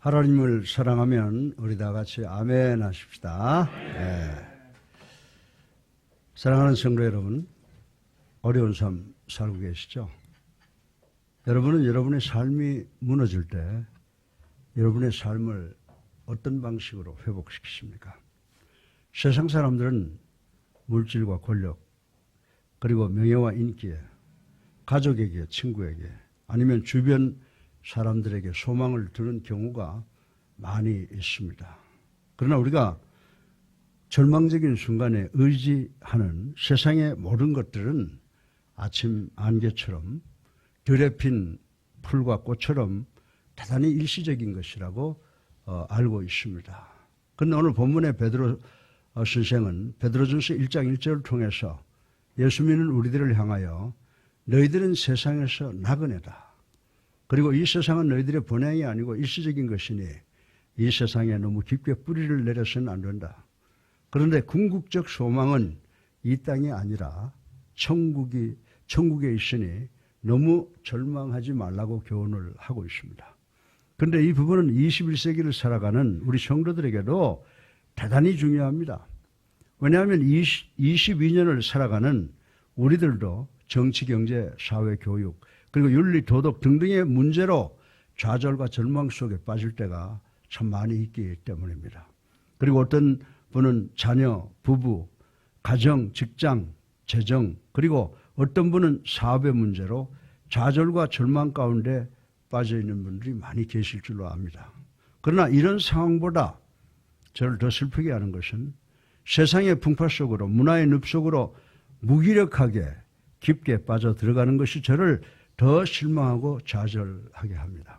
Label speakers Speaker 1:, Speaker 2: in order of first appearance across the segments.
Speaker 1: 하나님을 사랑하면 우리 다 같이 아멘 하십시다. 네. 사랑하는 성도 여러분, 어려운 삶 살고 계시죠? 여러분은 여러분의 삶이 무너질 때 여러분의 삶을 어떤 방식으로 회복시키십니까? 세상 사람들은 물질과 권력, 그리고 명예와 인기에, 가족에게, 친구에게, 아니면 주변 사람들에게 소망을 두는 경우가 많이 있습니다. 그러나 우리가 절망적인 순간에 의지하는 세상의 모든 것들은 아침 안개처럼 들에 핀 풀과 꽃처럼 대단히 일시적인 것이라고 알고 있습니다. 그런데 오늘 본문의 베드로 선생은 베드로전서 1장 1절을 통해서 예수 믿는 우리들을 향하여 너희들은 세상에서 나그네다. 그리고 이 세상은 너희들의 본향이 아니고 일시적인 것이니 이 세상에 너무 깊게 뿌리를 내려서는 안 된다. 그런데 궁극적 소망은 이 땅이 아니라 천국에 있으니 너무 절망하지 말라고 교훈을 하고 있습니다. 그런데 이 부분은 21세기를 살아가는 우리 성도들에게도 대단히 중요합니다. 왜냐하면 22년을 살아가는 우리들도 정치, 경제, 사회, 교육, 그리고 윤리, 도덕 등등의 문제로 좌절과 절망 속에 빠질 때가 참 많이 있기 때문입니다. 그리고 어떤 분은 자녀, 부부, 가정, 직장, 재정, 그리고 어떤 분은 사업의 문제로 좌절과 절망 가운데 빠져 있는 분들이 많이 계실 줄로 압니다. 그러나 이런 상황보다 저를 더 슬프게 하는 것은 세상의 풍파 속으로, 문화의 늪 속으로 무기력하게 깊게 빠져 들어가는 것이 저를 더 실망하고 좌절하게 합니다.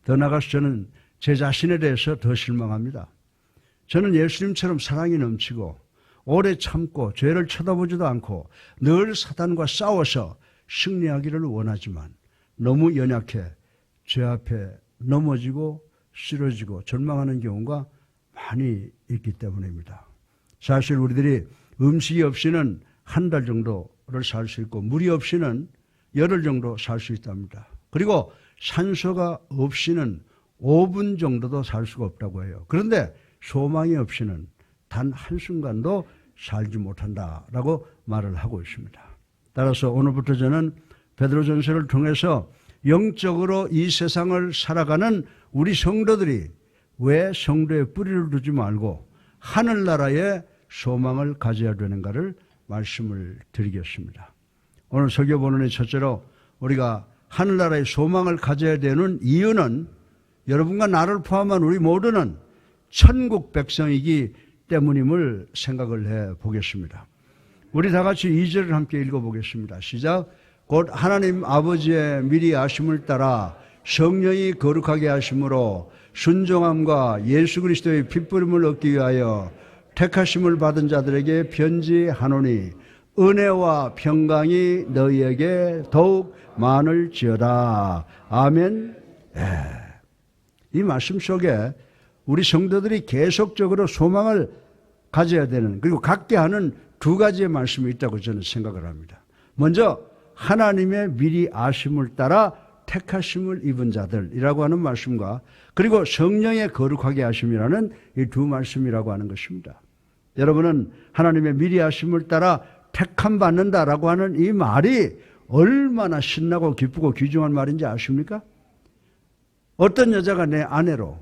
Speaker 1: 더 나아가서 저는 제 자신에 대해서 더 실망합니다. 저는 예수님처럼 사랑이 넘치고 오래 참고 죄를 쳐다보지도 않고 늘 사단과 싸워서 승리하기를 원하지만 너무 연약해 죄 앞에 넘어지고 쓰러지고 절망하는 경우가 많이 있기 때문입니다. 사실 우리들이 음식이 없이는 한 달 정도를 살 수 있고 물이 없이는 열흘 정도 살 수 있답니다. 그리고 산소가 없이는 5분 정도도 살 수가 없다고 해요. 그런데 소망이 없이는 단 한순간도 살지 못한다라고 말을 하고 있습니다. 따라서 오늘부터 저는 베드로전서를 통해서 영적으로 이 세상을 살아가는 우리 성도들이 왜 성도에 뿌리를 두지 말고 하늘나라에 소망을 가져야 되는가를 말씀을 드리겠습니다. 오늘 설교 본문의 첫째로 우리가 하늘나라의 소망을 가져야 되는 이유는 여러분과 나를 포함한 우리 모두는 천국 백성이기 때문임을 생각을 해 보겠습니다. 우리 다 같이 2절을 함께 읽어보겠습니다. 시작. 곧 하나님 아버지의 미리 아심을 따라 성령이 거룩하게 하심으로 순종함과 예수 그리스도의 핏부림을 얻기 위하여 택하심을 받은 자들에게 편지하노니 은혜와 평강이 너희에게 더욱 많을지어다. 아멘. 이 말씀 속에 우리 성도들이 계속적으로 소망을 가져야 되는, 그리고 갖게 하는 두 가지의 말씀이 있다고 저는 생각을 합니다. 먼저 하나님의 미리 아심을 따라 택하심을 입은 자들이라고 하는 말씀과, 그리고 성령의 거룩하게 하심이라는 이 두 말씀이라고 하는 것입니다. 여러분은 하나님의 미리 아심을 따라 택함 받는다라고 하는 이 말이 얼마나 신나고 기쁘고 귀중한 말인지 아십니까? 어떤 여자가 내 아내로,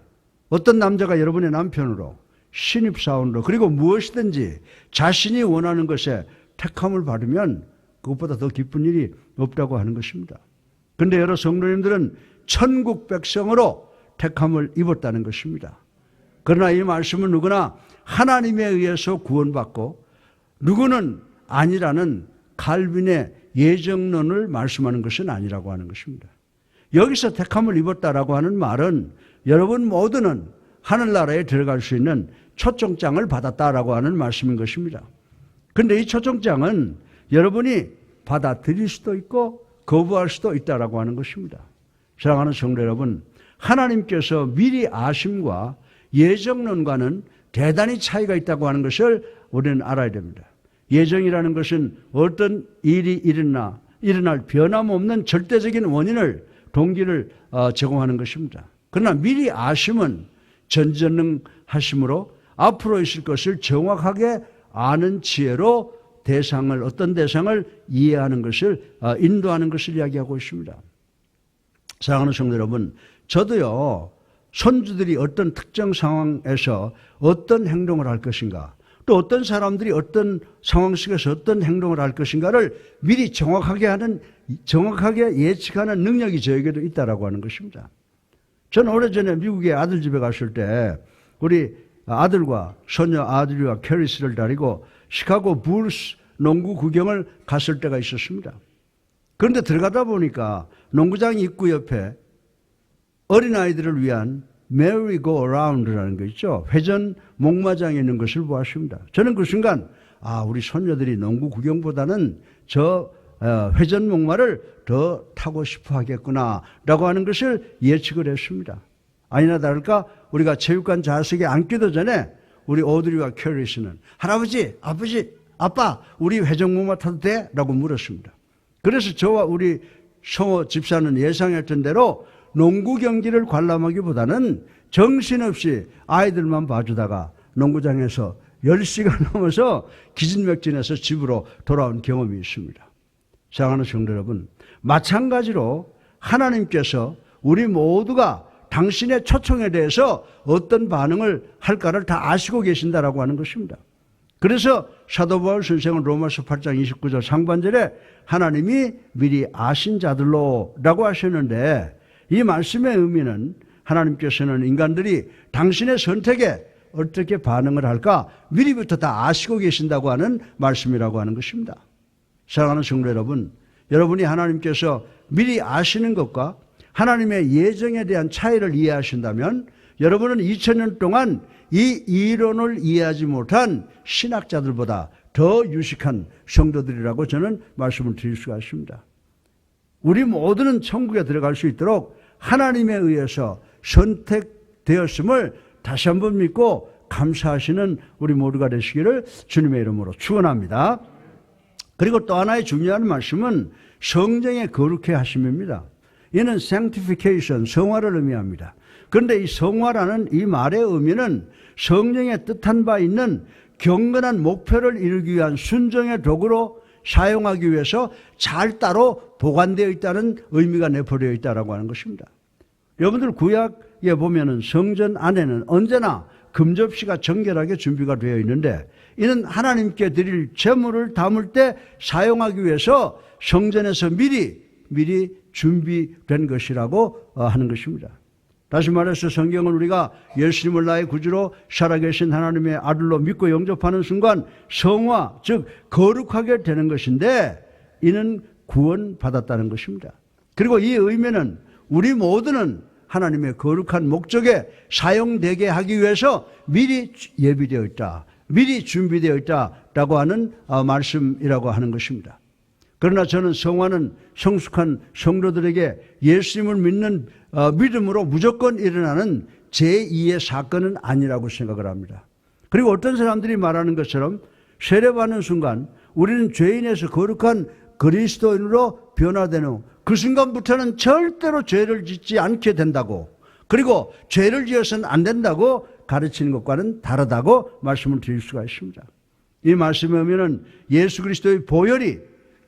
Speaker 1: 어떤 남자가 여러분의 남편으로, 신입사원으로, 그리고 무엇이든지 자신이 원하는 것에 택함을 받으면 그것보다 더 기쁜 일이 없다고 하는 것입니다. 그런데 여러 성도님들은 천국 백성으로 택함을 입었다는 것입니다. 그러나 이 말씀은 누구나 하나님에 의해서 구원받고 누구는 아니라는 칼빈의 예정론을 말씀하는 것은 아니라고 하는 것입니다. 여기서 택함을 입었다라고 하는 말은 여러분 모두는 하늘나라에 들어갈 수 있는 초청장을 받았다라고 하는 말씀인 것입니다. 그런데 이 초청장은 여러분이 받아들일 수도 있고 거부할 수도 있다라고 하는 것입니다. 사랑하는 성도 여러분, 하나님께서 미리 아심과 예정론과는 대단히 차이가 있다고 하는 것을 우리는 알아야 됩니다. 예정이라는 것은 어떤 일이 일어날 변함없는 절대적인 원인을, 동기를 제공하는 것입니다. 그러나 미리 아심은 전지전능하심으로 앞으로 있을 것을 정확하게 아는 지혜로 어떤 대상을 이해하는 것을, 인도하는 것을 이야기하고 있습니다. 사랑하는 성도 여러분, 저도요, 손주들이 어떤 특정 상황에서 어떤 행동을 할 것인가, 또 어떤 사람들이 어떤 상황 속에서 어떤 행동을 할 것인가를 미리 정확하게 예측하는 능력이 저에게도 있다라고 하는 것입니다. 저는 오래전에 미국에 아들 집에 갔을 때 우리 아들과 손녀 아들과 캐리스를 데리고 시카고 불스 농구 구경을 갔을 때가 있었습니다. 그런데 들어가다 보니까 농구장 입구 옆에 어린아이들을 위한 merry go around라는 거 있죠. 회전 목마장이 있는 것을 보았습니다. 저는 그 순간 우리 손녀들이 농구 구경보다는 저 회전 목마를 더 타고 싶어 하겠구나 라고 하는 것을 예측을 했습니다. 아니나 다를까 우리가 체육관 좌석에 앉기도 전에 우리 오드리와 캐리스는 할아버지, 아버지, 아빠 우리 회전 목마 타도 돼? 라고 물었습니다. 그래서 저와 우리 성호 집사는 예상했던 대로 농구 경기를 관람하기보다는 정신없이 아이들만 봐주다가 농구장에서 10시간 넘어서 기진맥진해서 집으로 돌아온 경험이 있습니다. 사랑하는 성도 여러분, 마찬가지로 하나님께서 우리 모두가 당신의 초청에 대해서 어떤 반응을 할까를 다 아시고 계신다라고 하는 것입니다. 그래서 사도 바울 선생은 로마서 8장 29절 상반절에 하나님이 미리 아신 자들로 라고 하셨는데, 이 말씀의 의미는 하나님께서는 인간들이 당신의 선택에 어떻게 반응을 할까 미리부터 다 아시고 계신다고 하는 말씀이라고 하는 것입니다. 사랑하는 성도 여러분, 여러분이 하나님께서 미리 아시는 것과 하나님의 예정에 대한 차이를 이해하신다면 여러분은 2000년 동안 이 이론을 이해하지 못한 신학자들보다 더 유식한 성도들이라고 저는 말씀을 드릴 수가 있습니다. 우리 모두는 천국에 들어갈 수 있도록 하나님에 의해서 선택되었음을 다시 한번 믿고 감사하시는 우리 모두가 되시기를 주님의 이름으로 축원합니다. 그리고 또 하나의 중요한 말씀은 성령의 거룩해 하심입니다. 이는 sanctification, 성화를 의미합니다. 그런데 이 성화라는 이 말의 의미는 성령의 뜻한 바 있는 경건한 목표를 이루기 위한 순종의 도구로 사용하기 위해서 잘 따로 보관되어 있다는 의미가 내포되어 있다고 하는 것입니다. 여러분들 구약에 보면은 성전 안에는 언제나 금접시가 정결하게 준비가 되어 있는데, 이는 하나님께 드릴 제물을 담을 때 사용하기 위해서 성전에서 미리 준비된 것이라고 하는 것입니다. 다시 말해서 성경은 우리가 예수님을 나의 구주로 살아계신 하나님의 아들로 믿고 영접하는 순간 성화, 즉 거룩하게 되는 것인데, 이는 구원받았다는 것입니다. 그리고 이 의미는 우리 모두는 하나님의 거룩한 목적에 사용되게 하기 위해서 미리 예비되어 있다, 미리 준비되어 있다라고 하는 말씀이라고 하는 것입니다. 그러나 저는 성화는 성숙한 성도들에게 예수님을 믿는 믿음으로 무조건 일어나는 제2의 사건은 아니라고 생각을 합니다. 그리고 어떤 사람들이 말하는 것처럼 세례받는 순간 우리는 죄인에서 거룩한 그리스도인으로 변화되는 그 순간부터는 절대로 죄를 짓지 않게 된다고, 그리고 죄를 지어서는 안 된다고 가르치는 것과는 다르다고 말씀을 드릴 수가 있습니다. 이 말씀의 의미는 예수 그리스도의 보혈이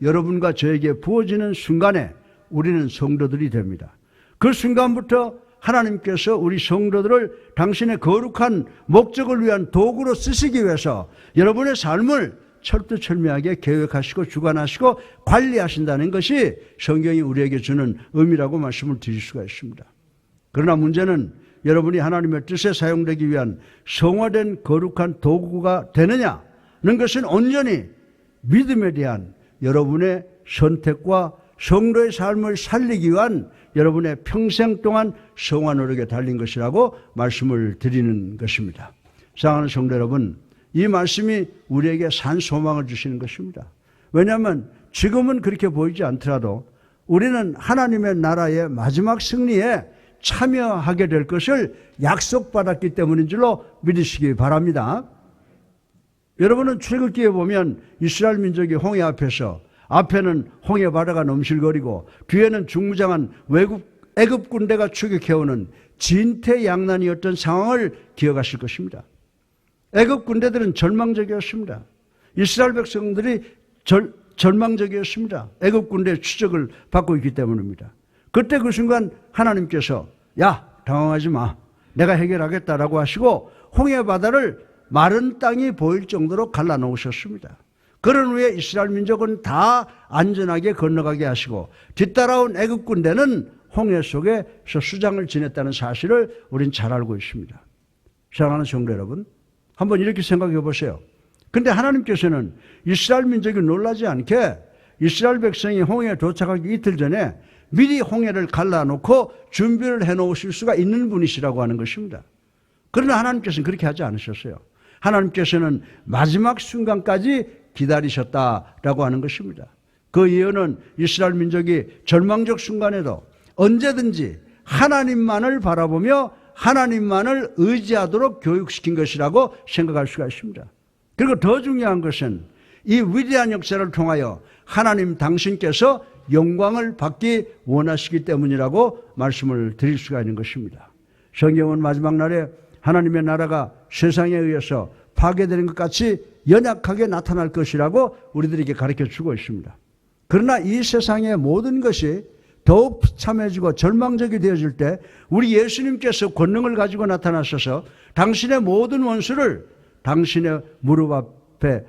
Speaker 1: 여러분과 저에게 부어지는 순간에 우리는 성도들이 됩니다. 그 순간부터 하나님께서 우리 성도들을 당신의 거룩한 목적을 위한 도구로 쓰시기 위해서 여러분의 삶을 철두철미하게 계획하시고 주관하시고 관리하신다는 것이 성경이 우리에게 주는 의미라고 말씀을 드릴 수가 있습니다. 그러나 문제는 여러분이 하나님의 뜻에 사용되기 위한 성화된 거룩한 도구가 되느냐는 것은 온전히 믿음에 대한 여러분의 선택과 성도의 삶을 살리기 위한 여러분의 평생 동안 성화 노력에 달린 것이라고 말씀을 드리는 것입니다. 사랑하는 성도 여러분, 이 말씀이 우리에게 산 소망을 주시는 것입니다. 왜냐하면 지금은 그렇게 보이지 않더라도 우리는 하나님의 나라의 마지막 승리에 참여하게 될 것을 약속받았기 때문인 줄로 믿으시기 바랍니다. 여러분은 출애굽기에 보면 이스라엘 민족이 홍해 앞에서, 앞에는 홍해 바다가 넘실거리고 뒤에는 중무장한 애굽 군대가 추격해오는 진퇴양난이었던 상황을 기억하실 것입니다. 애굽 군대들은 절망적이었습니다. 이스라엘 백성들이 절망적이었습니다. 애굽 군대의 추적을 받고 있기 때문입니다. 그때 그 순간 하나님께서 야, 당황하지 마. 내가 해결하겠다라고 하시고 홍해 바다를 마른 땅이 보일 정도로 갈라놓으셨습니다. 그런 후에 이스라엘 민족은 다 안전하게 건너가게 하시고 뒤따라온 애굽 군대는 홍해 속에서 수장을 지냈다는 사실을 우린 잘 알고 있습니다. 사랑하는 성도 여러분, 한번 이렇게 생각해 보세요. 근데 하나님께서는 이스라엘 민족이 놀라지 않게 이스라엘 백성이 홍해에 도착하기 이틀 전에 미리 홍해를 갈라놓고 준비를 해놓으실 수가 있는 분이시라고 하는 것입니다. 그러나 하나님께서는 그렇게 하지 않으셨어요. 하나님께서는 마지막 순간까지 기다리셨다라고 하는 것입니다. 그 예언은 이스라엘 민족이 절망적 순간에도 언제든지 하나님만을 바라보며 하나님만을 의지하도록 교육시킨 것이라고 생각할 수가 있습니다. 그리고 더 중요한 것은 이 위대한 역사를 통하여 하나님 당신께서 영광을 받기 원하시기 때문이라고 말씀을 드릴 수가 있는 것입니다. 성경은 마지막 날에 하나님의 나라가 세상에 의해서 파괴되는 것 같이 연약하게 나타날 것이라고 우리들에게 가르쳐주고 있습니다. 그러나 이 세상의 모든 것이 더욱 비참해지고 절망적이 되어질 때 우리 예수님께서 권능을 가지고 나타나셔서 당신의 모든 원수를 당신의 무릎 앞에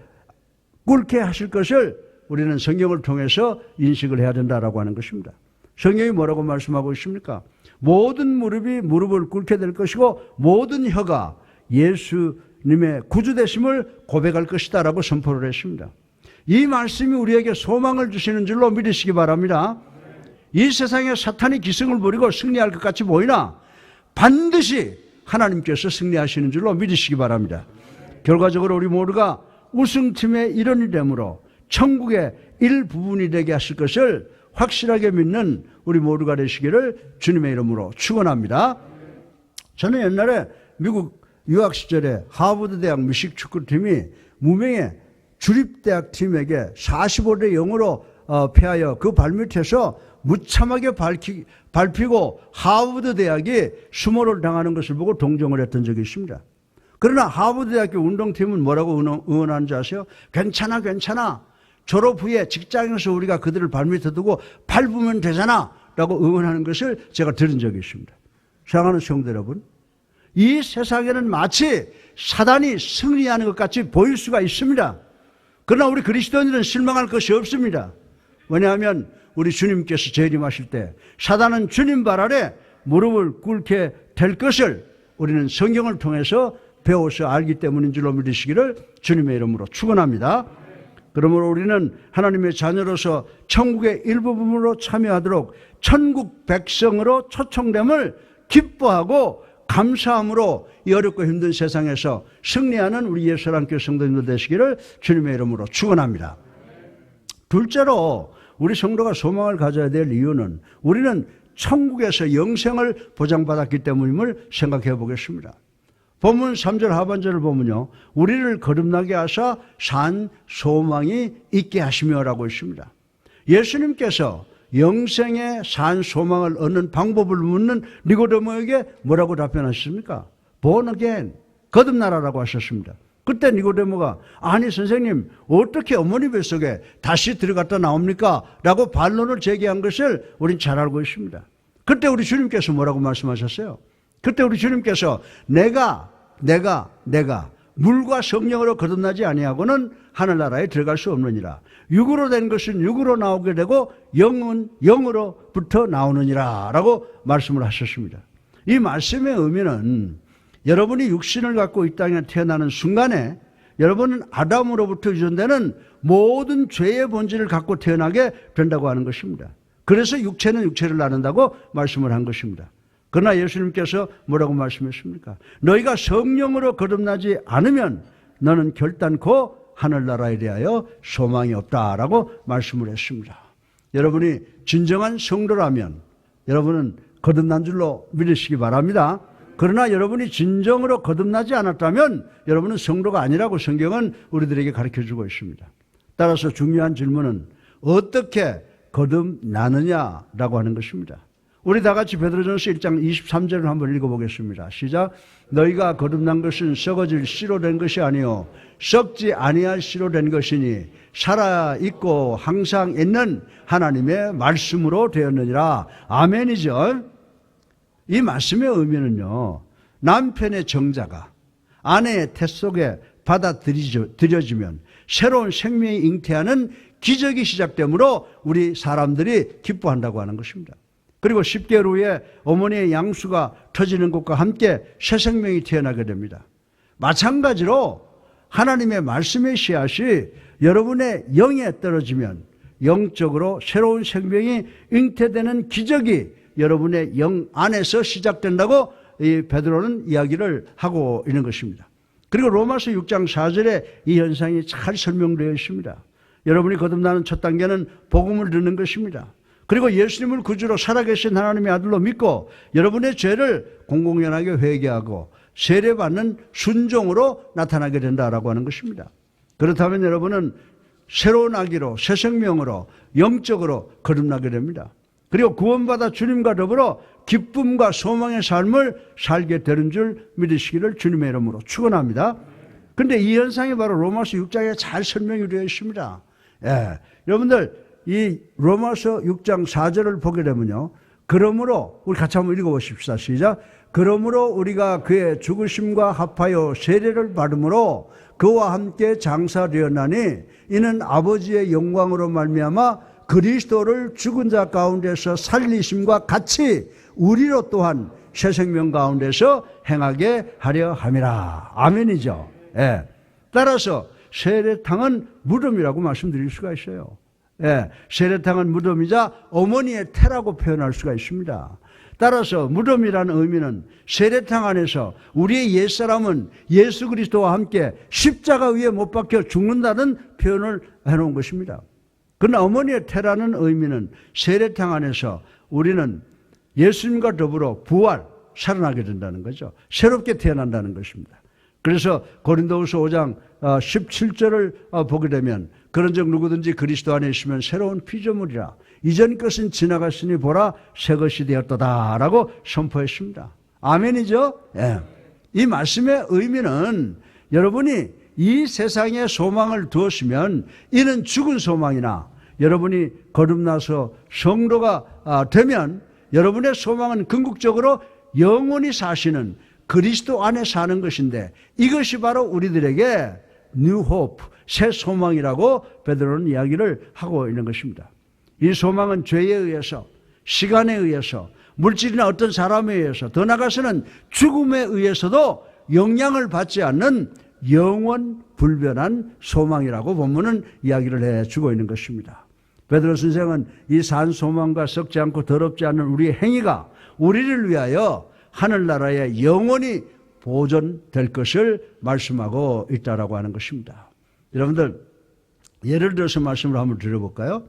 Speaker 1: 꿇게 하실 것을 우리는 성경을 통해서 인식을 해야 된다라고 하는 것입니다. 성경이 뭐라고 말씀하고 있습니까? 모든 무릎이 무릎을 꿇게 될 것이고 모든 혀가 예수님의 구주되심을 고백할 것이다 라고 선포를 했습니다. 이 말씀이 우리에게 소망을 주시는 줄로 믿으시기 바랍니다. 이 세상에 사탄이 기승을 부리고 승리할 것 같이 보이나 반드시 하나님께서 승리하시는 줄로 믿으시기 바랍니다. 결과적으로 우리 모두가 우승팀의 일원이 되므로 천국의 일부분이 되게 하실 것을 확실하게 믿는 우리 모두가 되시기를 주님의 이름으로 축원합니다. 저는 옛날에 미국 유학 시절에 하버드 대학 미식축구팀이 무명의 주립대학 팀에게 45대 0으로 패하여 그 발밑에서 무참하게 밟히고 하버드 대학이 수모를 당하는 것을 보고 동정을 했던 적이 있습니다. 그러나 하버드 대학교 운동팀은 뭐라고 응원하는지 아세요? 괜찮아, 괜찮아. 졸업 후에 직장에서 우리가 그들을 발밑에 두고 밟으면 되잖아 라고 응원하는 것을 제가 들은 적이 있습니다. 사랑하는 성도 여러분, 이 세상에는 마치 사단이 승리하는 것 같이 보일 수가 있습니다. 그러나 우리 그리스도인들은 실망할 것이 없습니다. 왜냐하면 우리 주님께서 재림하실 때 사단은 주님 발 아래 무릎을 꿇게 될 것을 우리는 성경을 통해서 배워서 알기 때문인 줄로 믿으시기를 주님의 이름으로 축원합니다. 그러므로 우리는 하나님의 자녀로서 천국의 일부분으로 참여하도록 천국 백성으로 초청됨을 기뻐하고 감사함으로 이 어렵고 힘든 세상에서 승리하는 우리 예수랑교회 성도님들 되시기를 주님의 이름으로 축원합니다. 둘째로 우리 성도가 소망을 가져야 될 이유는 우리는 천국에서 영생을 보장받았기 때문임을 생각해 보겠습니다. 본문 3절 하반절을 보면요, 우리를 거듭나게 하사 산 소망이 있게 하시며라고 있습니다. 예수님께서 영생의 산 소망을 얻는 방법을 묻는 니고데모에게 뭐라고 답변하셨습니까? Born again, 거듭나라라고 하셨습니다. 그때 니고데모가 아니 선생님 어떻게 어머니 뱃속에 다시 들어갔다 나옵니까? 라고 반론을 제기한 것을 우린 잘 알고 있습니다. 그때 우리 주님께서 뭐라고 말씀하셨어요? 그때 우리 주님께서 내가 물과 성령으로 거듭나지 아니하고는 하늘나라에 들어갈 수 없느니라. 육으로 된 것은 육으로 나오게 되고 영은 영으로부터 나오느니라 라고 말씀을 하셨습니다. 이 말씀의 의미는 여러분이 육신을 갖고 이 땅에 태어나는 순간에 여러분은 아담으로부터 유전되는 모든 죄의 본질을 갖고 태어나게 된다고 하는 것입니다. 그래서 육체는 육체를 나눈다고 말씀을 한 것입니다. 그러나 예수님께서 뭐라고 말씀했습니까? 너희가 성령으로 거듭나지 않으면 너는 결단코 하늘나라에 대하여 소망이 없다라고 말씀을 했습니다. 여러분이 진정한 성도라면 여러분은 거듭난 줄로 믿으시기 바랍니다. 그러나 여러분이 진정으로 거듭나지 않았다면 여러분은 성도가 아니라고 성경은 우리들에게 가르쳐주고 있습니다. 따라서 중요한 질문은 어떻게 거듭나느냐라고 하는 것입니다. 우리 다 같이 베드로전서 1장 23절을 한번 읽어보겠습니다. 시작. 너희가 거듭난 것은 썩어질 씨로 된 것이 아니요 썩지 아니할 씨로 된 것이니 살아있고 항상 있는 하나님의 말씀으로 되었느니라. 아멘이죠. 이 말씀의 의미는요, 남편의 정자가 아내의 태 속에 받아들여지면 새로운 생명이 잉태하는 기적이 시작되므로 우리 사람들이 기뻐한다고 하는 것입니다. 그리고 10개월 후에 어머니의 양수가 터지는 것과 함께 새 생명이 태어나게 됩니다. 마찬가지로 하나님의 말씀의 씨앗이 여러분의 영에 떨어지면 영적으로 새로운 생명이 잉태되는 기적이 여러분의 영 안에서 시작된다고 이 베드로는 이야기를 하고 있는 것입니다. 그리고 로마서 6장 4절에 이 현상이 잘 설명되어 있습니다. 여러분이 거듭나는 첫 단계는 복음을 듣는 것입니다. 그리고 예수님을 구주로 살아계신 하나님의 아들로 믿고 여러분의 죄를 공공연하게 회개하고 세례받는 순종으로 나타나게 된다라고 하는 것입니다. 그렇다면 여러분은 새로운 아기로 새 생명으로 영적으로 거듭나게 됩니다. 그리고 구원받아 주님과 더불어 기쁨과 소망의 삶을 살게 되는 줄 믿으시기를 주님의 이름으로 축원합니다. 그런데 이 현상이 바로 로마서 6장에 잘 설명이 되어 있습니다. 예, 여러분들 이 로마서 6장 4절을 보게 되면요, 그러므로 우리 같이 한번 읽어보십시다. 시작. 그러므로 우리가 그의 죽으심과 합하여 세례를 받음으로 그와 함께 장사되었나니 이는 아버지의 영광으로 말미암아 그리스도를 죽은 자 가운데서 살리심과 같이 우리로 또한 새 생명 가운데서 행하게 하려 함이라. 아멘이죠. 예. 따라서 세례탕은 무덤이라고 말씀드릴 수가 있어요. 예. 세례탕은 무덤이자 어머니의 태라고 표현할 수가 있습니다. 따라서 무덤이라는 의미는 세례탕 안에서 우리의 옛사람은 예수 그리스도와 함께 십자가 위에 못 박혀 죽는다는 표현을 해놓은 것입니다. 그러나 어머니의 태라는 의미는 세례탕 안에서 우리는 예수님과 더불어 부활, 살아나게 된다는 거죠. 새롭게 태어난다는 것입니다. 그래서 고린도후서 5장 17절을 보게 되면 그런즉 누구든지 그리스도 안에 있으면 새로운 피조물이라 이전 것은 지나갔으니 보라 새 것이 되었도다라고 선포했습니다. 아멘이죠? 예. 이 말씀의 의미는 여러분이 이 세상에 소망을 두었으면 이는 죽은 소망이나 여러분이 거듭나서 성도가 되면 여러분의 소망은 궁극적으로 영원히 사시는 그리스도 안에 사는 것인데 이것이 바로 우리들에게 뉴 호프, 새 소망이라고 베드로는 이야기를 하고 있는 것입니다. 이 소망은 죄에 의해서, 시간에 의해서, 물질이나 어떤 사람에 의해서, 더 나아가서는 죽음에 의해서도 영향을 받지 않는 영원 불변한 소망이라고 본문은 이야기를 해주고 있는 것입니다. 베드로 선생은 이 산 소망과 썩지 않고 더럽지 않은 우리의 행위가 우리를 위하여 하늘나라에 영원히 보존될 것을 말씀하고 있다라고 하는 것입니다. 여러분들 예를 들어서 말씀을 한번 드려볼까요?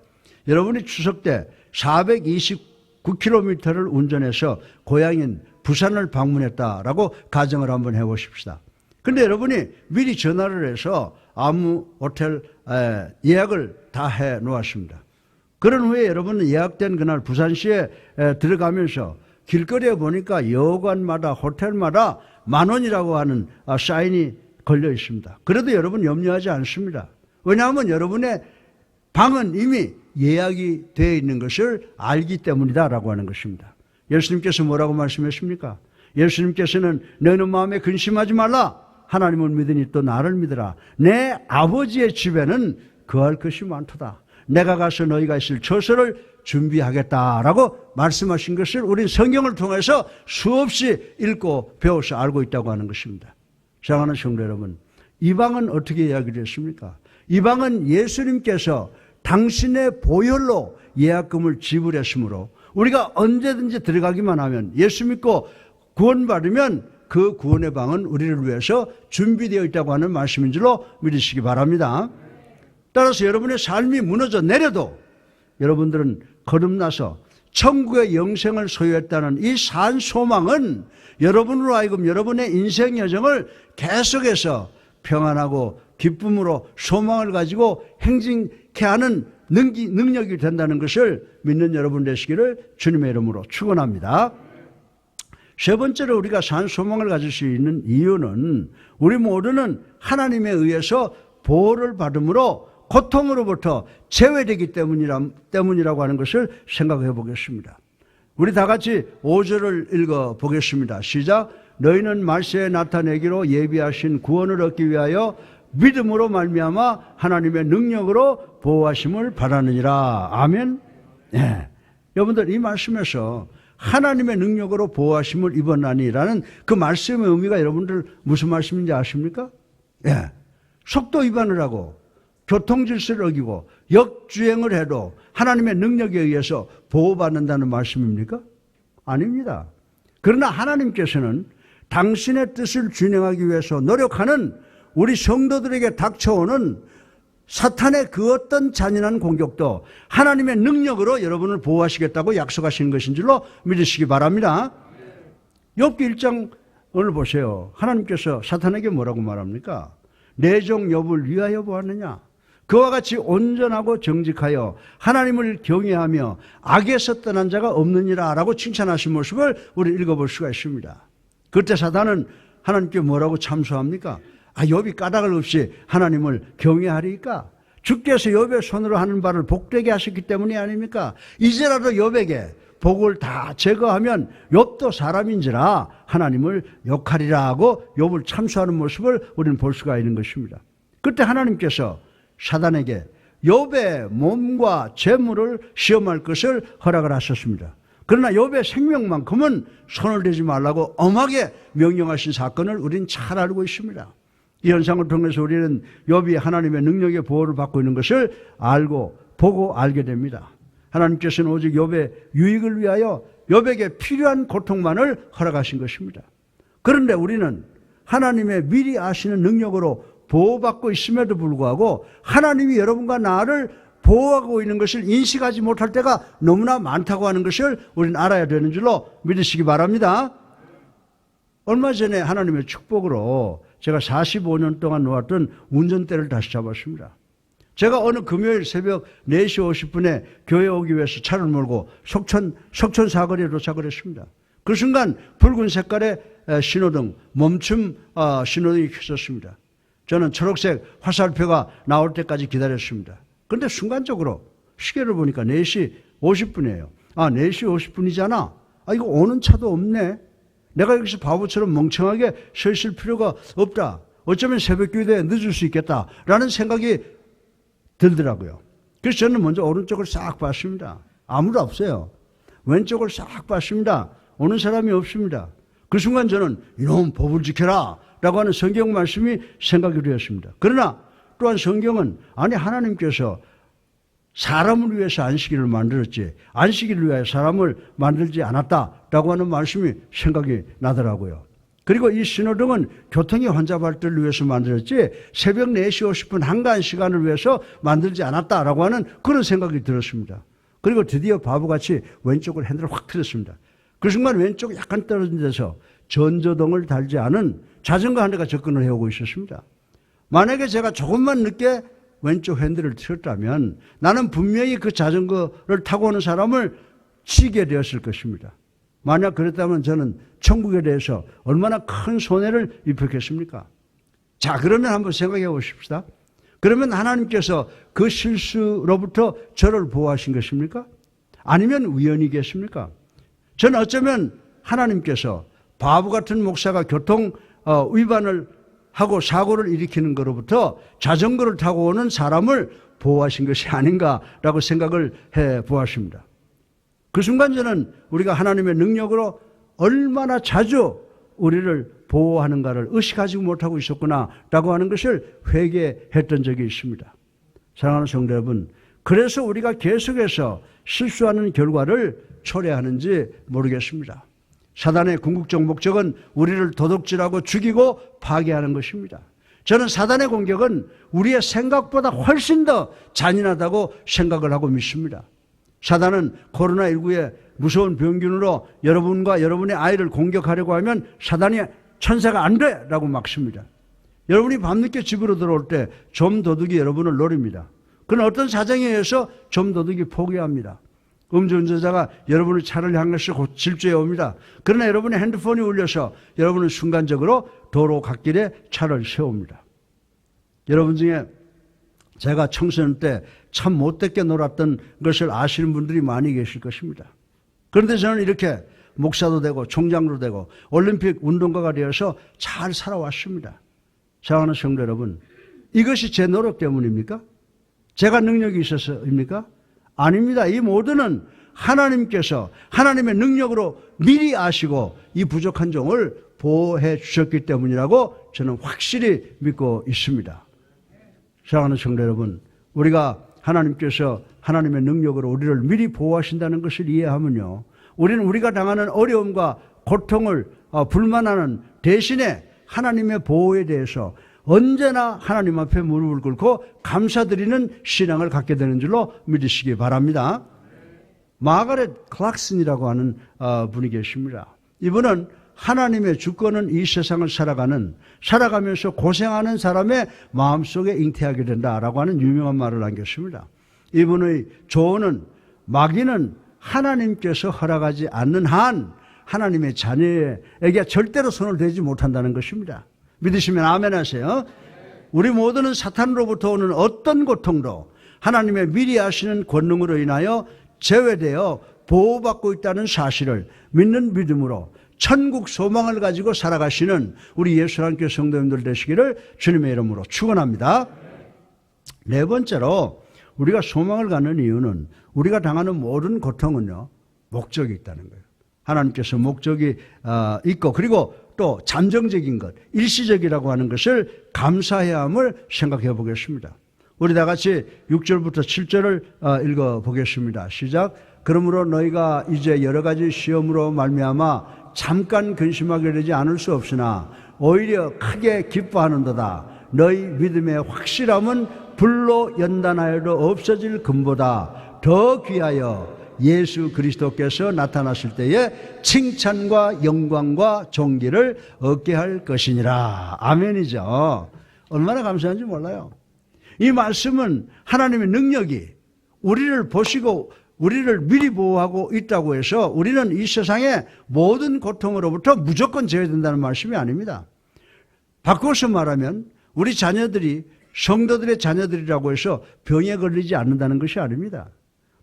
Speaker 1: 여러분이 추석 때 429km를 운전해서 고향인 부산을 방문했다라고 가정을 한번 해보십시다. 그런데 여러분이 미리 전화를 해서 아무 호텔 예약을 다 해놓았습니다. 그런 후에 여러분은 예약된 그날 부산시에 들어가면서 길거리에 보니까 여관마다 호텔마다 10,000원이라고 하는 사인이 걸려 있습니다. 그래도 여러분 염려하지 않습니다. 왜냐하면 여러분의 방은 이미 예약이 되어 있는 것을 알기 때문이다라고 하는 것입니다. 예수님께서 뭐라고 말씀했습니까? 예수님께서는 너희는 마음에 근심하지 말라. 하나님을 믿으니 또 나를 믿으라. 내 아버지의 집에는 거할 것이 많도다. 내가 가서 너희가 있을 처소를 준비하겠다라고 말씀하신 것을 우리 성경을 통해서 수없이 읽고 배워서 알고 있다고 하는 것입니다. 사랑하는 성도 여러분, 이 방은 어떻게 이야기를 했습니까? 이 방은 예수님께서 당신의 보혈로 예약금을 지불했으므로 우리가 언제든지 들어가기만 하면 예수 믿고 구원받으면 그 구원의 방은 우리를 위해서 준비되어 있다고 하는 말씀인 줄로 믿으시기 바랍니다. 따라서 여러분의 삶이 무너져 내려도 여러분들은 거듭나서 천국의 영생을 소유했다는 이 산 소망은 여러분으로 하여금 여러분의 인생 여정을 계속해서 평안하고 기쁨으로 소망을 가지고 행진케 하는 능력이 된다는 것을 믿는 여러분 되시기를 주님의 이름으로 축원합니다. 세 번째로 우리가 산 소망을 가질 수 있는 이유는 우리 모두는 하나님에 의해서 보호를 받음으로 고통으로부터 제외되기 때문이라고 하는 것을 생각해 보겠습니다. 우리 다 같이 5절을 읽어 보겠습니다. 시작. 너희는 말세에 나타내기로 예비하신 구원을 얻기 위하여 믿음으로 말미암아 하나님의 능력으로 보호하심을 바라느니라. 아멘. 네. 여러분들 이 말씀에서 하나님의 능력으로 보호하심을 입었나니라는 그 말씀의 의미가 여러분들 무슨 말씀인지 아십니까? 예. 속도 위반을 하고 교통질서를 어기고 역주행을 해도 하나님의 능력에 의해서 보호받는다는 말씀입니까? 아닙니다. 그러나 하나님께서는 당신의 뜻을 준행하기 위해서 노력하는 우리 성도들에게 닥쳐오는 사탄의 그 어떤 잔인한 공격도 하나님의 능력으로 여러분을 보호하시겠다고 약속하시는 것인 줄로 믿으시기 바랍니다. 욥기 1장 오늘 보세요. 하나님께서 사탄에게 뭐라고 말합니까? 내 종 욥을 위하여 보았느냐? 그와 같이 온전하고 정직하여 하나님을 경외하며 악에서 떠난 자가 없느니라 라고 칭찬하신 모습을 우리 읽어볼 수가 있습니다. 그때 사탄은 하나님께 뭐라고 참소합니까? 욥이 까닭을 없이 하나님을 경외하리까? 주께서 욥의 손으로 하는 바를 복되게 하셨기 때문이 아닙니까? 이제라도 욥에게 복을 다 제거하면 욥도 사람인지라 하나님을 욕하리라 하고 욥을 참소하는 모습을 우리는 볼 수가 있는 것입니다. 그때 하나님께서 사단에게 욥의 몸과 재물을 시험할 것을 허락을 하셨습니다. 그러나 욥의 생명만큼은 손을 대지 말라고 엄하게 명령하신 사건을 우리는 잘 알고 있습니다. 이 현상을 통해서 우리는 욥이 하나님의 능력의 보호를 받고 있는 것을 보고 알게 됩니다. 하나님께서는 오직 욥의 유익을 위하여 욥에게 필요한 고통만을 허락하신 것입니다. 그런데 우리는 하나님의 미리 아시는 능력으로 보호받고 있음에도 불구하고 하나님이 여러분과 나를 보호하고 있는 것을 인식하지 못할 때가 너무나 많다고 하는 것을 우리는 알아야 되는 줄로 믿으시기 바랍니다. 얼마 전에 하나님의 축복으로 제가 45년 동안 놓았던 운전대를 다시 잡았습니다. 제가 어느 금요일 새벽 4시 50분에 교회 오기 위해서 차를 몰고 속천 사거리에 도착을 했습니다. 그 순간 붉은 색깔의 신호등, 멈춤 신호등이 켜졌습니다. 저는 초록색 화살표가 나올 때까지 기다렸습니다. 그런데 순간적으로 시계를 보니까 4시 50분이에요. 4시 50분이잖아. 이거 오는 차도 없네. 내가 여기서 바보처럼 멍청하게 서 있을 필요가 없다. 어쩌면 새벽 기도에 늦을 수 있겠다라는 생각이 들더라고요. 그래서 저는 먼저 오른쪽을 싹 봤습니다. 아무도 없어요. 왼쪽을 싹 봤습니다. 오는 사람이 없습니다. 그 순간 저는 이놈 법을 지켜라 라고 하는 성경 말씀이 생각이 되었습니다. 그러나 또한 성경은 하나님께서 사람을 위해서 안식일을 만들었지 안식일을 위하여 사람을 만들지 않았다라고 하는 말씀이 생각이 나더라고요. 그리고 이 신호등은 교통의 혼잡할때를 위해서 만들었지 새벽 4시 50분 한가한 시간을 위해서 만들지 않았다라고 하는 그런 생각이 들었습니다. 그리고 드디어 바보같이 왼쪽을 핸들을 확 틀었습니다. 그 순간 왼쪽 약간 떨어진 데서 전조등을 달지 않은 자전거 한 대가 접근을 해오고 있었습니다. 만약에 제가 조금만 늦게 왼쪽 핸들을 틀었다면 나는 분명히 그 자전거를 타고 오는 사람을 치게 되었을 것입니다. 만약 그랬다면 저는 천국에 대해서 얼마나 큰 손해를 입혔겠습니까? 자, 그러면 한번 생각해 보십시다. 그러면 하나님께서 그 실수로부터 저를 보호하신 것입니까? 아니면 우연이겠습니까? 저는 어쩌면 하나님께서 바보 같은 목사가 교통 위반을 하고 사고를 일으키는 것으로부터 자전거를 타고 오는 사람을 보호하신 것이 아닌가라고 생각을 해 보았습니다. 그 순간 저는 우리가 하나님의 능력으로 얼마나 자주 우리를 보호하는가를 의식하지 못하고 있었구나라고 하는 것을 회개했던 적이 있습니다. 사랑하는 성도 여러분, 그래서 우리가 계속해서 실수하는 결과를 초래하는지 모르겠습니다. 사단의 궁극적 목적은 우리를 도둑질하고 죽이고 파괴하는 것입니다. 저는 사단의 공격은 우리의 생각보다 훨씬 더 잔인하다고 생각을 하고 믿습니다. 사단은 코로나19의 무서운 병균으로 여러분과 여러분의 아이를 공격하려고 하면 사단이 천사가 안 돼! 라고 막습니다. 여러분이 밤늦게 집으로 들어올 때 좀 도둑이 여러분을 노립니다. 그는 어떤 사정에 의해서 점도둑이 포기합니다. 음주운전자가 여러분의 차를 향해서 질주해 옵니다. 그러나 여러분의 핸드폰이 울려서 여러분은 순간적으로 도로 갓길에 차를 세웁니다. 여러분 중에 제가 청소년 때 참 못되게 놀았던 것을 아시는 분들이 많이 계실 것입니다. 그런데 저는 이렇게 목사도 되고 총장도 되고 올림픽 운동가가 되어서 잘 살아왔습니다. 사랑하는 성도 여러분, 이것이 제 노력 때문입니까? 제가 능력이 있어서입니까? 아닙니다. 이 모두는 하나님께서 하나님의 능력으로 미리 아시고 이 부족한 종을 보호해 주셨기 때문이라고 저는 확실히 믿고 있습니다. 사랑하는 성도 여러분, 우리가 하나님께서 하나님의 능력으로 우리를 미리 보호하신다는 것을 이해하면요, 우리는 우리가 당하는 어려움과 고통을 불만하는 대신에 하나님의 보호에 대해서 언제나 하나님 앞에 무릎을 꿇고 감사드리는 신앙을 갖게 되는 줄로 믿으시기 바랍니다. 마가렛 클락슨이라고 하는 분이 계십니다. 이분은 하나님의 주권은 이 세상을 살아가면서 고생하는 사람의 마음속에 잉태하게 된다라고 하는 유명한 말을 남겼습니다. 이분의 조언은 마귀는 하나님께서 허락하지 않는 한 하나님의 자녀에게 절대로 손을 대지 못한다는 것입니다. 믿으시면 아멘 하세요. 우리 모두는 사탄으로부터 오는 어떤 고통도 하나님의 미리 하시는 권능으로 인하여 제외되어 보호받고 있다는 사실을 믿는 믿음으로 천국 소망을 가지고 살아가시는 우리 예수님께 성도님들 되시기를 주님의 이름으로 축원합니다. 네 번째로 우리가 소망을 갖는 이유는 우리가 당하는 모든 고통은요, 목적이 있다는 거예요. 하나님께서 목적이 있고, 그리고 또 잠정적인 것, 일시적이라고 하는 것을 감사해야 함을 생각해 보겠습니다. 우리 다 같이 6절부터 7절을 읽어 보겠습니다. 시작. 그러므로 너희가 이제 여러 가지 시험으로 말미암아 잠깐 근심하게 되지 않을 수 없으나 오히려 크게 기뻐하는도다. 너희 믿음의 확실함은 불로 연단하여도 없어질 금보다 더 귀하여 예수 그리스도께서 나타나실 때에 칭찬과 영광과 존귀를 얻게 할 것이니라. 아멘이죠. 얼마나 감사한지 몰라요. 이 말씀은 하나님의 능력이 우리를 보시고 우리를 미리 보호하고 있다고 해서 우리는 이 세상의 모든 고통으로부터 무조건 제외된다는 말씀이 아닙니다. 바꿔서 말하면 우리 자녀들이 성도들의 자녀들이라고 해서 병에 걸리지 않는다는 것이 아닙니다.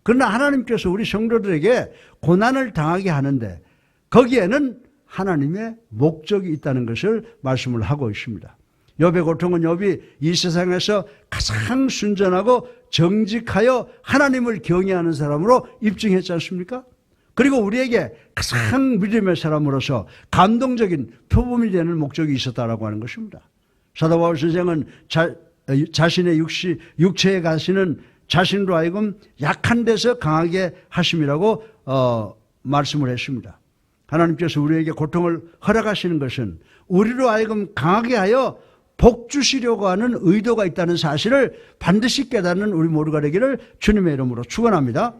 Speaker 1: 그러나 하나님께서 우리 성도들에게 고난을 당하게 하는데 거기에는 하나님의 목적이 있다는 것을 말씀을 하고 있습니다. 욥의 고통은 욥이 이 세상에서 가장 순전하고 정직하여 하나님을 경외하는 사람으로 입증했지 않습니까? 그리고 우리에게 가장 믿음의 사람으로서 감동적인 표범이 되는 목적이 있었다라고 하는 것입니다. 사도 바울 선생은 자신의 육체에 가시는 자신으로 하여금 약한 데서 강하게 하심이라고 말씀을 했습니다. 하나님께서 우리에게 고통을 허락하시는 것은 우리로 하여금 강하게 하여 복 주시려고 하는 의도가 있다는 사실을 반드시 깨닫는 우리 모두가 되기를 주님의 이름으로 축원합니다.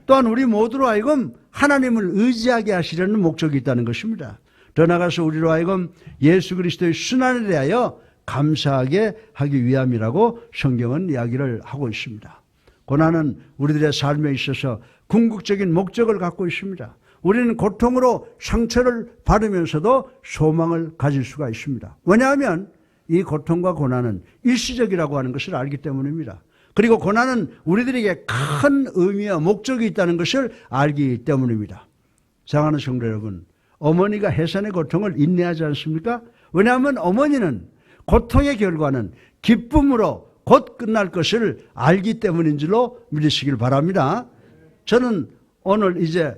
Speaker 1: 또한 우리 모두로 하여금 하나님을 의지하게 하시려는 목적이 있다는 것입니다. 더 나아가서 우리로 하여금 예수 그리스도의 순환에 대하여 감사하게 하기 위함이라고 성경은 이야기를 하고 있습니다. 고난은 우리들의 삶에 있어서 궁극적인 목적을 갖고 있습니다. 우리는 고통으로 상처를 받으면서도 소망을 가질 수가 있습니다. 왜냐하면 이 고통과 고난은 일시적이라고 하는 것을 알기 때문입니다. 그리고 고난은 우리들에게 큰 의미와 목적이 있다는 것을 알기 때문입니다. 사랑하는 성도 여러분, 어머니가 해산의 고통을 인내하지 않습니까? 왜냐하면 어머니는 고통의 결과는 기쁨으로 곧 끝날 것을 알기 때문인 줄로 믿으시길 바랍니다. 저는 오늘 이제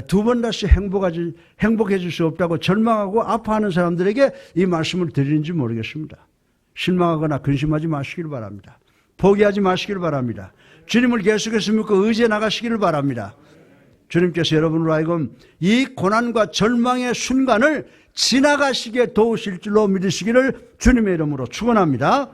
Speaker 1: 두 번 다시 행복해질 수 없다고 절망하고 아파하는 사람들에게 이 말씀을 드리는지 모르겠습니다. 실망하거나 근심하지 마시길 바랍니다. 포기하지 마시길 바랍니다. 주님을 계속해서 믿고 의지해 나가시기를 바랍니다. 주님께서 여러분으로 하여금 이 고난과 절망의 순간을 지나가시게 도우실 줄로 믿으시기를 주님의 이름으로 축원합니다.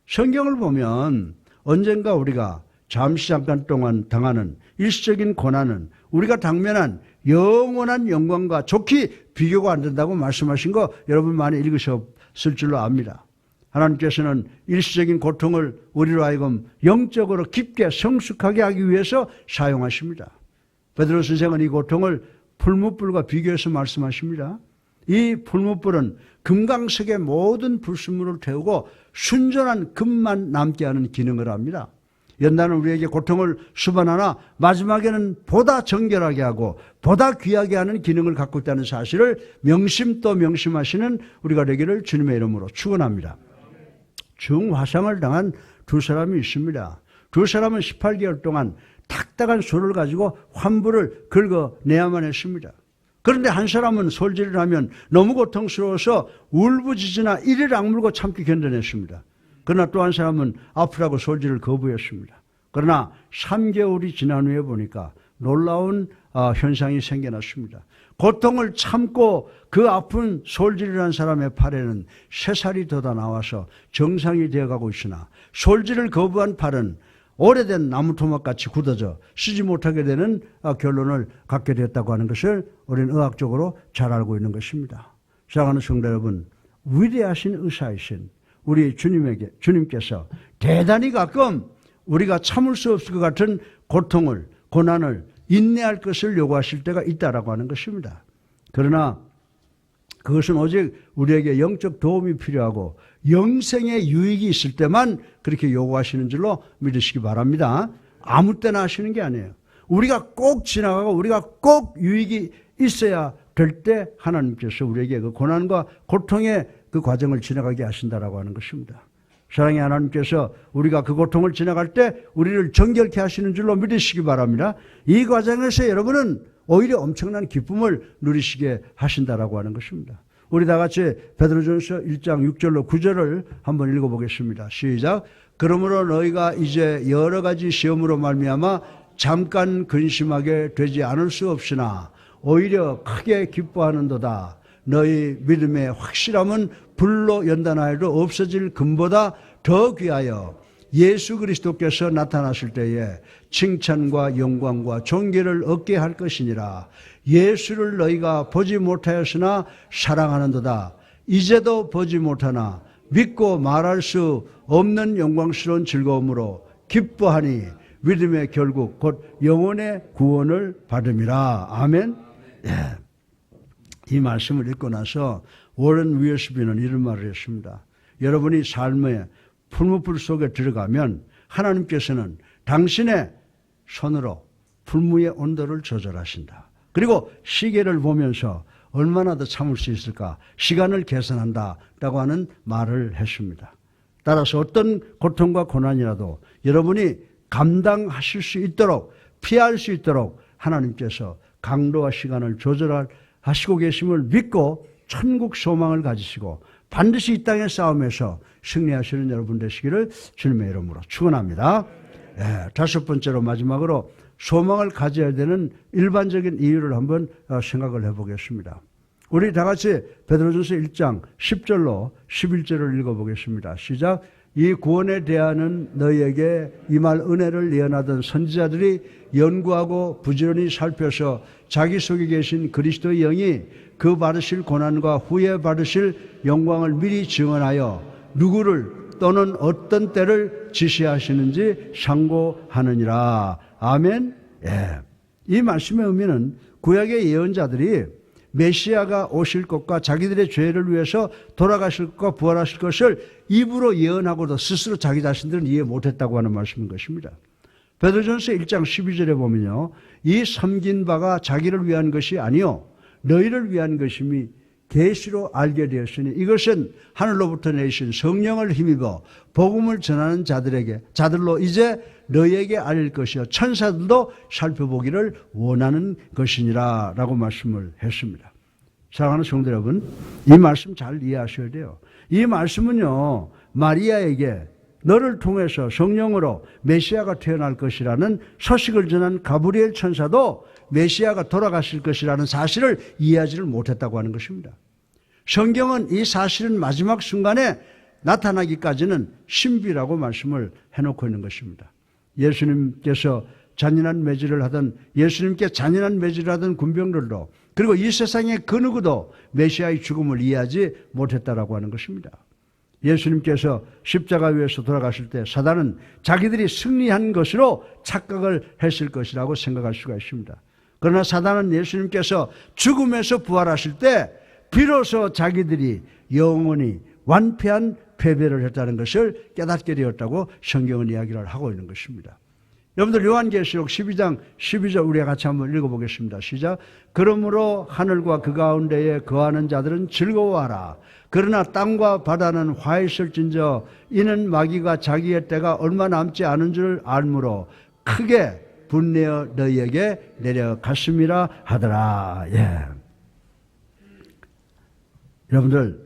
Speaker 1: 성경을 보면 언젠가 우리가 잠깐 동안 당하는 일시적인 고난은 우리가 당면한 영원한 영광과 좋게 비교가 안 된다고 말씀하신 거 여러분 많이 읽으셨을 줄로 압니다. 하나님께서는 일시적인 고통을 우리로 하여금 영적으로 깊게 성숙하게 하기 위해서 사용하십니다. 베드로 선생은 이 고통을 풀무불과 비교해서 말씀하십니다. 이 풀무불은 금강석의 모든 불순물을 태우고 순전한 금만 남게 하는 기능을 합니다. 연단은 우리에게 고통을 수반하나 마지막에는 보다 정결하게 하고 보다 귀하게 하는 기능을 갖고 있다는 사실을 명심 또 명심하시는 우리가 되기를 주님의 이름으로 축원합니다. 중화상을 당한 두 사람이 있습니다. 두 사람은 18개월 동안 딱딱한 소를 가지고 환부를 긁어내야만 했습니다. 그런데 한 사람은 솔질을 하면 너무 고통스러워서 울부짖으나 이를 악물고 참기 견뎌냈습니다. 그러나 또 한 사람은 아프라고 솔질을 거부했습니다. 그러나 3개월이 지난 후에 보니까 놀라운 현상이 생겨났습니다. 고통을 참고 그 아픈 솔질을 한 사람의 팔에는 새살이 돋아 나와서 정상이 되어가고 있으나 솔질을 거부한 팔은 오래된 나무토막같이 굳어져 쓰지 못하게 되는 결론을 갖게 됐다고 하는 것을 우리는 의학적으로 잘 알고 있는 것입니다. 사랑하는 성도 여러분, 위대하신 의사이신 우리 주님께서 대단히 가끔 우리가 참을 수 없을 것 같은 고통을, 고난을 인내할 것을 요구하실 때가 있다라고 하는 것입니다. 그러나 그것은 오직 우리에게 영적 도움이 필요하고 영생의 유익이 있을 때만 그렇게 요구하시는 줄로 믿으시기 바랍니다. 아무 때나 하시는 게 아니에요. 우리가 꼭 지나가고 우리가 꼭 유익이 있어야 될 때 하나님께서 우리에게 그 고난과 고통의 그 과정을 지나가게 하신다라고 하는 것입니다. 사랑의 하나님께서 우리가 그 고통을 지나갈 때 우리를 정결케 하시는 줄로 믿으시기 바랍니다. 이 과정에서 여러분은 오히려 엄청난 기쁨을 누리시게 하신다라고 하는 것입니다. 우리 다 같이 베드로전서 1장 6절로 9절을 한번 읽어보겠습니다. 시작. 그러므로 너희가 이제 여러 가지 시험으로 말미암아 잠깐 근심하게 되지 않을 수 없으나 오히려 크게 기뻐하는도다. 너희 믿음의 확실함은 불로 연단하여도 없어질 금보다 더 귀하여 예수 그리스도께서 나타나실 때에 칭찬과 영광과 존귀를 얻게 할 것이니라. 예수를 너희가 보지 못하였으나 사랑하는도다. 이제도 보지 못하나 믿고 말할 수 없는 영광스러운 즐거움으로 기뻐하니 믿음의 결국 곧 영혼의 구원을 받음이라. 아멘. 예. 이 말씀을 읽고 나서 워런 위어스비는 이런 말을 했습니다. 여러분이 삶의 풀무불 속에 들어가면 하나님께서는 당신의 손으로 풀무의 온도를 조절하신다. 그리고 시계를 보면서 얼마나 더 참을 수 있을까 시간을 계산한다라고 하는 말을 했습니다. 따라서 어떤 고통과 고난이라도 여러분이 감당하실 수 있도록 피할 수 있도록 하나님께서 강도와 시간을 조절하시고 계심을 믿고 천국 소망을 가지시고 반드시 이 땅의 싸움에서 승리하시는 여러분 되시기를 주님의 이름으로 축원합니다. 다섯 번째로 마지막으로 소망을 가져야 되는 일반적인 이유를 한번 생각을 해보겠습니다. 우리 다 같이 베드로전서 1장 10절로 11절을 읽어보겠습니다. 시작. 이 구원에 대하는 너희에게 이 말 은혜를 예언하던 선지자들이 연구하고 부지런히 살펴서 자기 속에 계신 그리스도의 영이 그 받으실 고난과 후에 받으실 영광을 미리 증언하여 누구를 또는 어떤 때를 지시하시는지 상고하느니라. 아멘. 예. 이 말씀의 의미는 구약의 예언자들이 메시아가 오실 것과 자기들의 죄를 위해서 돌아가실 것과 부활하실 것을 입으로 예언하고도 스스로 자기 자신들은 이해 못했다고 하는 말씀인 것입니다. 베드로전서 1장 12절에 보면요, 이 섬긴 바가 자기를 위한 것이 아니요 너희를 위한 것임이 계시로 알게 되었으니 이것은 하늘로부터 내신 성령을 힘입어 복음을 전하는 자들로 이제 너희에게 알릴 것이요 천사들도 살펴보기를 원하는 것이니라 라고 말씀을 했습니다. 사랑하는 성도 여러분, 이 말씀 잘 이해하셔야 돼요. 이 말씀은요, 마리아에게 너를 통해서 성령으로 메시아가 태어날 것이라는 소식을 전한 가브리엘 천사도 메시아가 돌아가실 것이라는 사실을 이해하지를 못했다고 하는 것입니다. 성경은 이 사실은 마지막 순간에 나타나기까지는 신비라고 말씀을 해놓고 있는 것입니다. 예수님께서 잔인한 매질을 하던 예수님께 잔인한 매질을 하던 군병들도 그리고 이 세상의 그 누구도 메시아의 죽음을 이해하지 못했다라고 하는 것입니다. 예수님께서 십자가 위에서 돌아가실 때 사단은 자기들이 승리한 것으로 착각을 했을 것이라고 생각할 수가 있습니다. 그러나 사단은 예수님께서 죽음에서 부활하실 때 비로소 자기들이 영원히 완패한 패배를 했다는 것을 깨닫게 되었다고 성경은 이야기를 하고 있는 것입니다. 여러분들 요한계시록 12장 12절 우리가 같이 한번 읽어보겠습니다. 시작. 그러므로 하늘과 그 가운데에 거하는 자들은 즐거워하라. 그러나 땅과 바다는 화했을진저 이는 마귀가 자기의 때가 얼마 남지 않은 줄 알므로 크게 분내어 너희에게 내려갔음이라 하더라. 예. 여러분들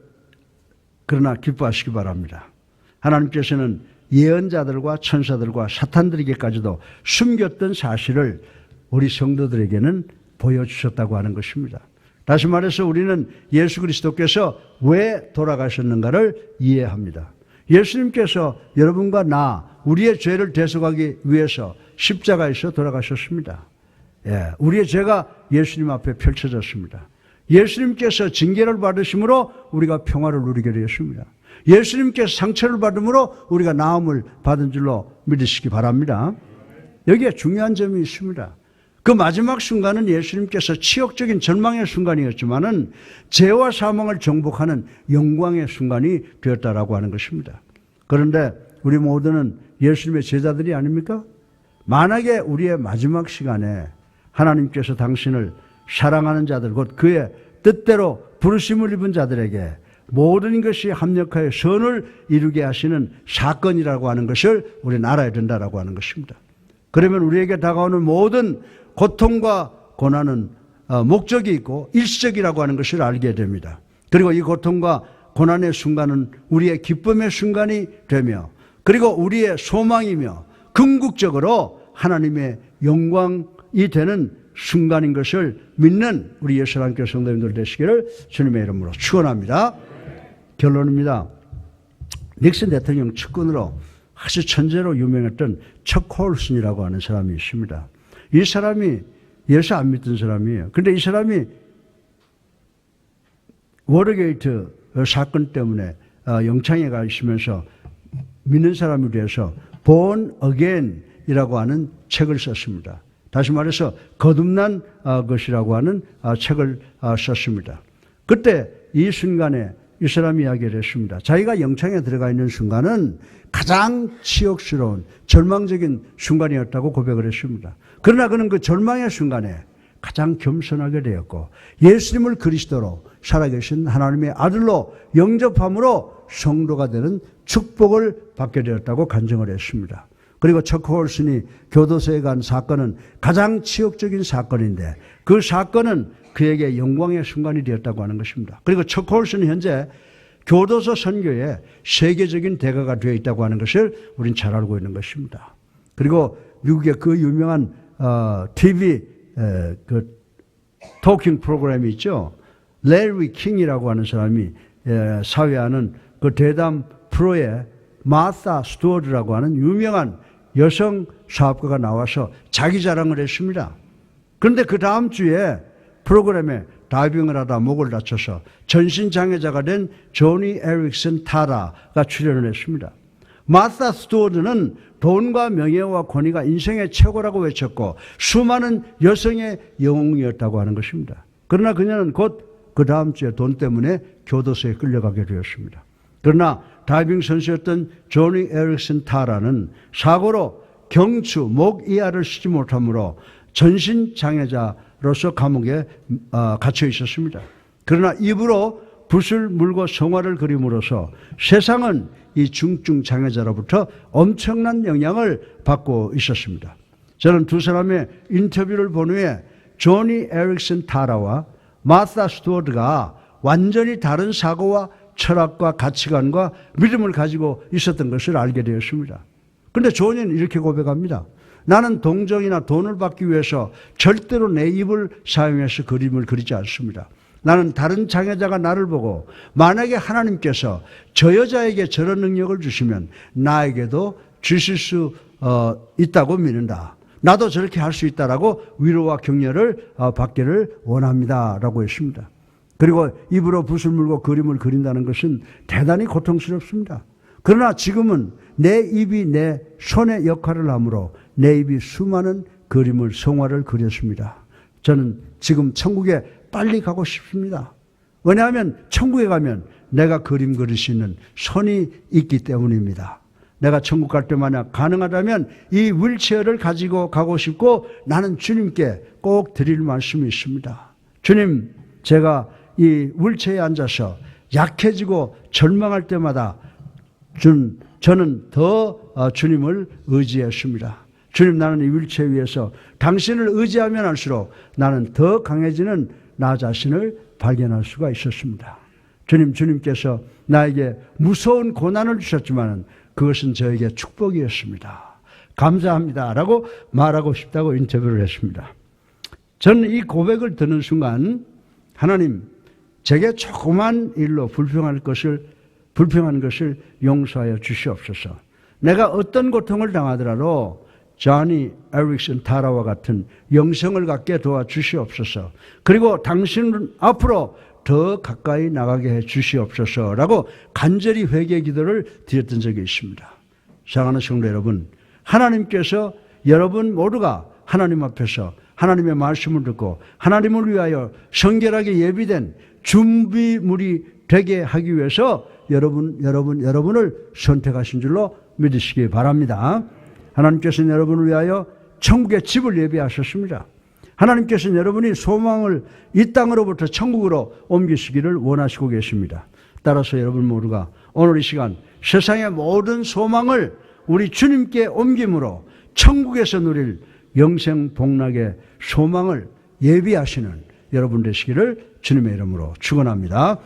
Speaker 1: 그러나 기뻐하시기 바랍니다. 하나님께서는 예언자들과 천사들과 사탄들에게까지도 숨겼던 사실을 우리 성도들에게는 보여주셨다고 하는 것입니다. 다시 말해서 우리는 예수 그리스도께서 왜 돌아가셨는가를 이해합니다. 예수님께서 여러분과 나 우리의 죄를 대속하기 위해서 십자가에서 돌아가셨습니다. 예, 우리의 죄가 예수님 앞에 펼쳐졌습니다. 예수님께서 징계를 받으심으로 우리가 평화를 누리게 되었습니다. 예수님께서 상처를 받음으로 우리가 나음을 받은 줄로 믿으시기 바랍니다. 여기에 중요한 점이 있습니다. 그 마지막 순간은 예수님께서 치욕적인 절망의 순간이었지만은 죄와 사망을 정복하는 영광의 순간이 되었다라고 하는 것입니다. 그런데 우리 모두는 예수님의 제자들이 아닙니까? 만약에 우리의 마지막 시간에 하나님께서 당신을 사랑하는 자들, 곧 그의 뜻대로 부르심을 입은 자들에게 모든 것이 합력하여 선을 이루게 하시는 사건이라고 하는 것을 우리는 알아야 된다라고 하는 것입니다. 그러면 우리에게 다가오는 모든 고통과 고난은 목적이 있고 일시적이라고 하는 것을 알게 됩니다. 그리고 이 고통과 고난의 순간은 우리의 기쁨의 순간이 되며 그리고 우리의 소망이며 궁극적으로 하나님의 영광이 되는 순간인 것을 믿는 우리 예수님께 성도님들 되시기를 주님의 이름으로 축원합니다. 결론입니다. 닉슨 대통령 측근으로 아주 천재로 유명했던 척 홀슨이라고 하는 사람이 있습니다. 이 사람이 예수 안 믿던 사람이에요. 그런데 이 사람이 워터게이트 사건 때문에 영창에 가 있으면서 믿는 사람이 돼서 Born Again이라고 하는 책을 썼습니다. 다시 말해서 거듭난 것이라고 하는 책을 썼습니다. 그때 이 순간에 이 사람이 이야기를 했습니다. 자기가 영창에 들어가 있는 순간은 가장 치욕스러운 절망적인 순간이었다고 고백을 했습니다. 그러나 그는 그 절망의 순간에 가장 겸손하게 되었고 예수님을 그리스도로 살아계신 하나님의 아들로 영접함으로 성도가 되는 축복을 받게 되었다고 간증을 했습니다. 그리고 척 홀슨이 교도소에 간 사건은 가장 치욕적인 사건인데 그 사건은 그에게 영광의 순간이 되었다고 하는 것입니다. 그리고 척 홀슨은 현재 교도소 선교에 세계적인 대가가 되어 있다고 하는 것을 우리는 잘 알고 있는 것입니다. 그리고 미국의 그 유명한 TV 그 토킹 프로그램이 있죠. 레리 킹이라고 하는 사람이 사회하는 그 대담 프로에 마사 스튜어드라고 하는 유명한 여성 사업가가 나와서 자기 자랑을 했습니다. 그런데 그 다음 주에 프로그램에 다이빙을 하다 목을 다쳐서 전신장애자가 된 조니 에릭슨 타라가 출연을 했습니다. 마사 스튜어드는 돈과 명예와 권위가 인생의 최고라고 외쳤고 수많은 여성의 영웅이었다고 하는 것입니다. 그러나 그녀는 곧 그 다음 주에 돈 때문에 교도소에 끌려가게 되었습니다. 그러나 다이빙 선수였던 조니 에릭슨 타라는 사고로 경추, 목 이하를 쓰지 못하므로 전신장애자로서 감옥에 갇혀 있었습니다. 그러나 입으로 붓을 물고 성화를 그림으로써 세상은 이 중증 장애자로부터 엄청난 영향을 받고 있었습니다. 저는 두 사람의 인터뷰를 본 후에 조니 에릭슨 타라와 마사 스튜어드가 완전히 다른 사고와 철학과 가치관과 믿음을 가지고 있었던 것을 알게 되었습니다. 그런데 조니는 이렇게 고백합니다. 나는 동정이나 돈을 받기 위해서 절대로 내 입을 사용해서 그림을 그리지 않습니다. 나는 다른 장애자가 나를 보고 만약에 하나님께서 저 여자에게 저런 능력을 주시면 나에게도 주실 수 있다고 믿는다. 나도 저렇게 할 수 있다라고 위로와 격려를 받기를 원합니다. 라고 했습니다. 그리고 입으로 붓을 물고 그림을 그린다는 것은 대단히 고통스럽습니다. 그러나 지금은 내 입이 내 손의 역할을 하므로 내 입이 수많은 그림을, 성화를 그렸습니다. 저는 지금 천국에 빨리 가고 싶습니다. 왜냐하면 천국에 가면 내가 그림 그릴 수 있는 손이 있기 때문입니다. 내가 천국 갈 때 만약 가능하다면 이 휠체어를 가지고 가고 싶고 나는 주님께 꼭 드릴 말씀이 있습니다. 주님, 제가 이 휠체어에 앉아서 약해지고 절망할 때마다 저는 더 주님을 의지했습니다. 주님, 나는 이 휠체어 위에서 당신을 의지하면 할수록 나는 더 강해지는 나 자신을 발견할 수가 있었습니다. 주님께서 나에게 무서운 고난을 주셨지만 그것은 저에게 축복이었습니다. 감사합니다 라고 말하고 싶다고 인터뷰를 했습니다. 저는 이 고백을 듣는 순간 하나님, 제게 조그만 일로 불평한 것을 용서하여 주시옵소서. 내가 어떤 고통을 당하더라도 조니 에릭슨 타라와 같은 영성을 갖게 도와주시옵소서. 그리고 당신은 앞으로 더 가까이 나가게 해 주시옵소서라고 간절히 회개 기도를 드렸던 적이 있습니다. 사랑하는 성도 여러분, 하나님께서 여러분 모두가 하나님 앞에서 하나님의 말씀을 듣고 하나님을 위하여 성결하게 예비된 준비물이 되게 하기 위해서 여러분을 선택하신 줄로 믿으시기 바랍니다. 하나님께서는 여러분을 위하여 천국의 집을 예비하셨습니다. 하나님께서는 여러분이 소망을 이 땅으로부터 천국으로 옮기시기를 원하시고 계십니다. 따라서 여러분 모두가 오늘 이 시간 세상의 모든 소망을 우리 주님께 옮김으로 천국에서 누릴 영생 복락의 소망을 예비하시는 여러분 되시기를 주님의 이름으로 축원합니다.